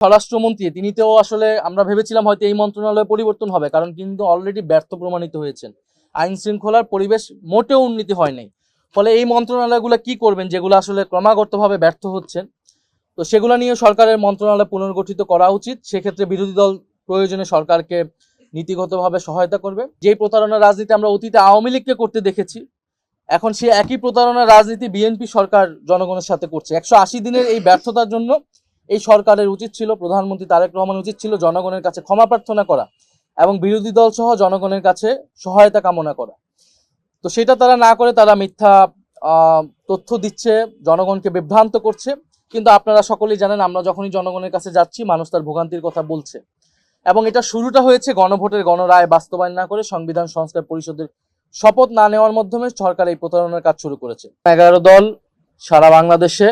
স্বরাষ্ট্রমন্ত্রী তিনি তো আসলে আমরা ভেবেছিলাম হয়তো এই মন্ত্রণালয় পরিবর্তন হবে, কারণ কিন্তু অলরেডি ব্যর্থ প্রমাণিত হয়েছেন। আইন শৃঙ্খলার পরিবেশ মোটেও উন্নতি হয় নাই। ফলে এই মন্ত্রণালয়গুলো কি করবেন যেগুলো আসলে ক্রমাগতভাবে ব্যর্থ হচ্ছেন, তো সেগুলো নিয়ে সরকারের মন্ত্রণালয় পুনর্গঠিত করা উচিত। সেক্ষেত্রে বিরোধী দল প্রয়োজনে সরকারকে নীতিগতভাবে সহায়তা করবে। যেই প্রতারণার রাজনীতি আমরা অতীতে আওয়ামী লীগকে করতে দেখেছি, এখন সে একই প্রতারণার রাজনীতি বিএনপি সরকার জনগণের সাথে করছে। 180 দিনের এই ব্যর্থতার জন্য এই সরকারের উচিত ছিল, প্রধানমন্ত্রী তারেক রহমান উচিত ছিল জনগণের কাছে ক্ষমা প্রার্থনা করা এবং বিরোধী দল সহ জনগণের কাছে সহায়তা কামনা করা। তো সেটা তারা না করে তারা মিথ্যা তথ্য দিচ্ছে, জনগণকে বিভ্রান্ত করছে। কিন্তু আপনারা সকলেই জানেন, আমরা যখনই জনগণের কাছে যাচ্ছি মানুষ তার ভোগান্তির কথা বলছে। এবং এটা শুরুটা হয়েছে গণভোটের গণরায় বাস্তবায়ন না করে সংবিধান সংস্কার পরিষদের শপথ না নেওয়ার মাধ্যমে সরকার এই প্রতারণার কাজ শুরু করেছে। 11 দল সারা বাংলাদেশে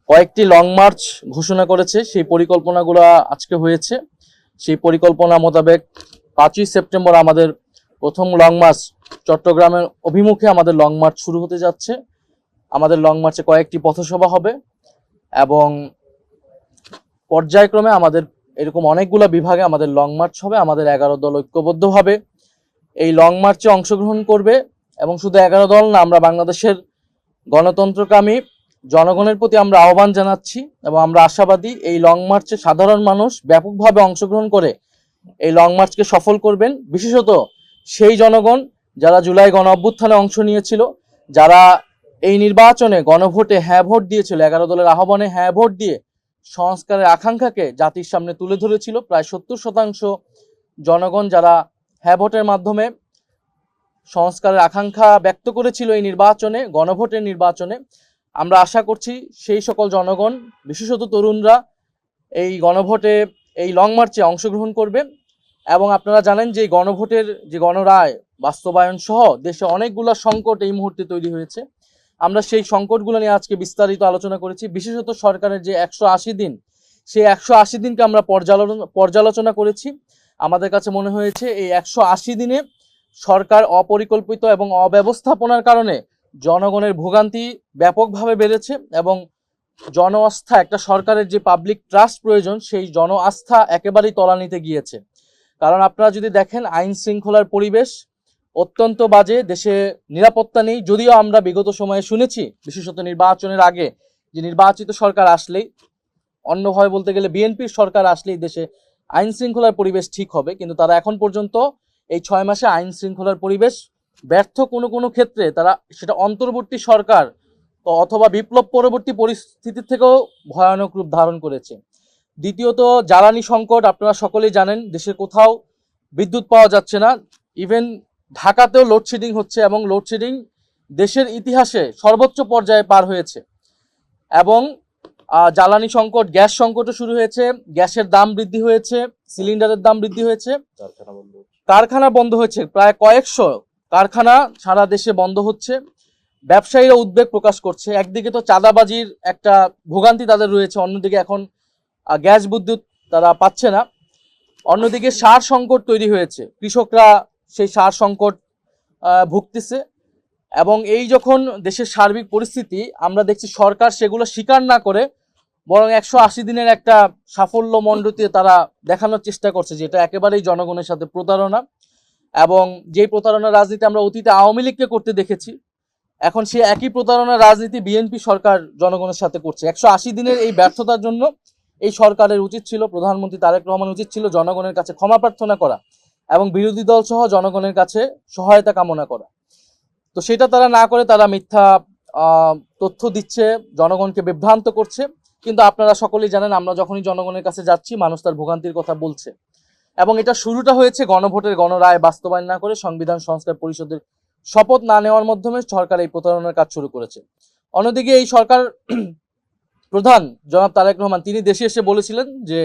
কয়েকটি লং মার্চ ঘোষণা করেছে। সেই পরিকল্পনাগুলো আজকে হয়েছে। সেই পরিকল্পনা মোতাবেক 5ই সেপ্টেম্বর আমাদের প্রথম লং মার্চ চট্টগ্রামের অভিমুখে আমাদের লং মার্চ শুরু হতে যাচ্ছে। আমাদের লং মার্চে কয়েকটি পথসভা হবে এবং পর্যায়ক্রমে আমাদের এরকম অনেকগুলো বিভাগে আমাদের লং মার্চ হবে। আমাদের 11 দল ঐক্যবদ্ধভাবে এই লং মার্চে অংশগ্রহণ করবে। এবং শুধু 11 দল না, আমরা বাংলাদেশের গণতন্ত্রকামী জনগণের প্রতি আমরা আহ্বান জানাচ্ছি এবং আমরা আশাবাদী এই লং মার্চে সাধারণ মানুষ ব্যাপকভাবে অংশগ্রহণ করে এই লং মার্চকে সফল করবেন। বিশেষত সেই জনগণ যারা জুলাই গণ অভ্যুত্থানে অংশ নিয়েছিল, যারা এই নির্বাচনে গণভোটে হ্যাঁ ভোট দিয়েছিল, 11 দলের আহ্বানে হ্যাঁ ভোট দিয়ে সংস্কারের আকাঙ্ক্ষাকে জাতির সামনে তুলে ধরেছিল। প্রায় 70% জনগণ যারা হ্যাঁ ভোটের মাধ্যমে সংস্কারের আকাঙ্ক্ষা ব্যক্ত করেছিল এই নির্বাচনে, গণভোটের নির্বাচনে, আমরা আশা করছি সেই সকল জনগণ বিশেষত তরুণরা এই গণভোটে এই লং মার্চে অংশগ্রহণ করবে। এবং আপনারা জানেন যে গণভোটের যে গণরায় বাস্তবায়ন সহ দেশে অনেকগুলো সংকট এই মুহূর্তে তৈরি হয়েছে। আমরা সেই সংকটগুলো নিয়ে আজকে বিস্তারিত আলোচনা করেছি। বিশেষত সরকারের যে 180 দিন, সেই 180 দিনকে আমরা পর্যালোচনা করেছি। আমাদের কাছে মনে হয়েছে এই 180 দিনে সরকার অপরিকল্পিত এবং অব্যবস্থাপনার কারণে জনগণের ভোগান্তি ব্যাপকভাবে বেড়েছে এবং জন আস্থা, একটা সরকারের যে পাবলিক ট্রাস্ট প্রয়োজন, সেই জন আস্থা একেবারেই তলানিতে গিয়েছে। কারণ আপনারা যদি দেখেন আইন শৃঙ্খলার পরিবেশ অত্যন্ত বাজে, দেশে নিরাপত্তা নেই। যদিও আমরা বিগত সময়ে শুনেছি, বিশেষত নির্বাচনের আগে, যে নির্বাচিত সরকার আসলেই, অন্যভাবে বলতে গেলে বিএনপির সরকার আসলেই দেশে আইন শৃঙ্খলার পরিবেশ ঠিক হবে। কিন্তু তারা এখন পর্যন্ত এই 6 মাসে আইন শৃঙ্খলার পরিবেশ ব্যর্থ কোনো ক্ষেত্রে তারা সেটা অন্তর্বর্তী সরকার অথবা বিপ্লব পরবর্তী পরিস্থিতির থেকেও ভয়ানক রূপ ধারণ করেছে। দ্বিতীয়ত জ্বালানি সংকট, আপনারা সকলেই জানেন দেশের কোথাও বিদ্যুৎ পাওয়া যাচ্ছে না। ইভেন ঢাকাতেও লোডশেডিং হচ্ছে এবং লোডশেডিং দেশের ইতিহাসে সর্বোচ্চ পর্যায়ে পার হয়েছে। এবং জ্বালানি সংকট, গ্যাস সংকটও শুরু হয়েছে। গ্যাসের দাম বৃদ্ধি হয়েছে, সিলিন্ডারের দাম বৃদ্ধি হয়েছে, কারখানা বন্ধ হয়েছে। প্রায় কয়েকশো কারখানা সারা দেশে বন্ধ হচ্ছে। ব্যবসায়ীরা উদ্বেগ প্রকাশ করছে। একদিকে তো চাঁদাবাজির একটা ভোগান্তি তাদের রয়েছে, অন্যদিকে এখন গ্যাস বিদ্যুৎ তারা পাচ্ছে না। অন্যদিকে সার সংকট তৈরি হয়েছে, কৃষকরা সেই সার সংকট ভুগতেছে। এবং এই যখন দেশের সার্বিক পরিস্থিতি, আমরা দেখছি সরকার সেগুলো স্বীকার না করে বরং 180 দিনের একটা সাফল্য মণ্ডিত তারা দেখানোর চেষ্টা করছে, যেটা একেবারেই জনগণের সাথে প্রতারণা। এবং যেই প্রতারণার রাজনীতি আমরা অতীতে আওয়ামী লীগকে করতে দেখেছি, এখন সে একই প্রতারণার রাজনীতি বিএনপি সরকার জনগণের সাথে করছে। 180 দিনের এই ব্যর্থতার জন্য এই সরকারের উচিত ছিল, প্রধানমন্ত্রী তারেক রহমান উচিত ছিল জনগণের কাছে ক্ষমা প্রার্থনা করা এবং বিরোধী দল সহ জনগণের কাছে সহায়তা কামনা করা। তো সেটা তারা না করে তারা মিথ্যা তথ্য দিচ্ছে, জনগণকে বিভ্রান্ত করছে। কিন্তু আপনারা সকলেই জানেন, আমরা যখনই জনগণের কাছে যাচ্ছি মানুষ তার ভোগান্তির কথা বলছে। এবং এটা শুরুটা হয়েছে গণভোটের গণরায় বাস্তবায়ন না করে সংবিধান সংস্কার পরিষদের শপথ না নেওয়ার মাধ্যমে সরকার এই প্রতারণার কাজ শুরু করেছে। অন্যদিকে এই সরকার প্রধান জনাব তারেক রহমান তিনি দেশে এসে বলেছিলেন যে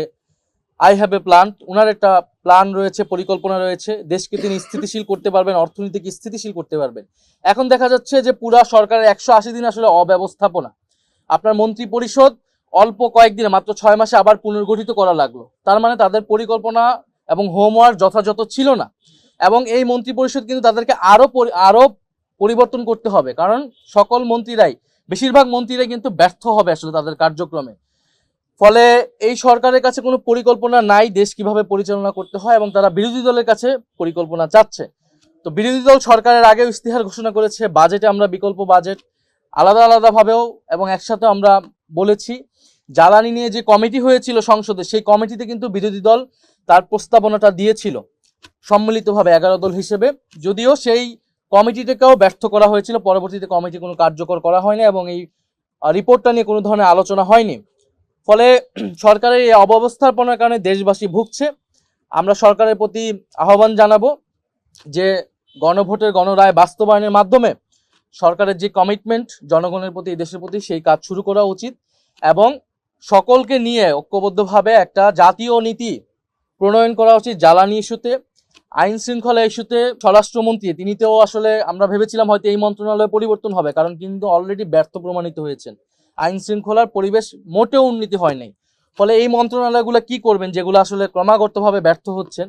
আই হ্যাভ এ প্ল্যান। ওনার একটা প্ল্যান রয়েছে, পরিকল্পনা রয়েছে, দেশকে তিনি স্থিতিশীল করতে পারবেন, অর্থনীতিকে স্থিতিশীল করতে পারবেন। এখন দেখা যাচ্ছে যে পুরা সরকারের 180 দিন আসলে অব্যবস্থাপনা। আপনার মন্ত্রী পরিষদ অল্প কয়েকদিনে, মাত্র 6 মাসে আবার পুনর্গঠিত করা লাগলো। তার মানে তাদের পরিকল্পনা এবং হোমওয়ার্ক যথাযথ ছিল না। এবং এই মন্ত্রী পরিষদ কিন্তু তাদেরকে আরো পরিবর্তন করতে হবে, কারণ সকল মন্ত্রীরাই, বেশিরভাগ মন্ত্রীরাই কিন্তু ব্যর্থ হবে আসলে তাদের কার্যক্রমে। ফলে এই সরকারের কাছে কোনো পরিকল্পনা নাই দেশ কিভাবে পরিচালনা করতে হয়, এবং তারা বিরোধী দলের কাছে পরিকল্পনা চাচ্ছে। তো বিরোধী দল সরকারের আগেও ইস্তিহার ঘোষণা করেছে, বাজেটে আমরা বিকল্প বাজেট আলাদা আলাদাভাবেও এবং একসাথে আমরা বলেছি। জ্বালানি নিয়ে যে কমিটি হয়েছিল সংসদে, সেই কমিটিতে কিন্তু বিরোধী দল তার প্রস্তাবনাটা দিয়েছিল সম্মিলিতভাবে 11 দল হিসেবে, যদিও সেই কমিটিটাকেও ব্যর্থ করা হয়েছিল। পরবর্তীতে কমিটি কোনো কার্যকর করা হয়নি এবং এই রিপোর্টটা নিয়ে কোনো ধরনের আলোচনা হয়নি। ফলে সরকারের এই অব্যবস্থাপনার কারণে দেশবাসী ভুগছে। আমরা সরকারের প্রতি আহ্বান জানাবো যে গণভোটের গণরায় বাস্তবায়নের মাধ্যমে সরকারের যে কমিটমেন্ট জনগণের প্রতি, দেশের প্রতি, সেই কাজ শুরু করা উচিত এবং সকলকে নিয়ে ঐক্যবদ্ধভাবে একটা জাতীয় নীতি প্রণয়ন করা উচিত। জ্বালানি ইস্যুতে, আইন শৃঙ্খলা ইস্যুতে স্বরাষ্ট্রমন্ত্রী তিনিতেও আসলে আমরা ভেবেছিলাম হয়তো এই মন্ত্রণালয়ে পরিবর্তন হবে, কারণ কিন্তু অলরেডি ব্যর্থ প্রমাণিত হয়েছেন। আইন শৃঙ্খলার পরিবেশ মোটেও উন্নতি হয় নাই। ফলে এই মন্ত্রণালয়গুলো কি করবেন যেগুলো আসলে ক্রমাগতভাবে ব্যর্থ হচ্ছেন।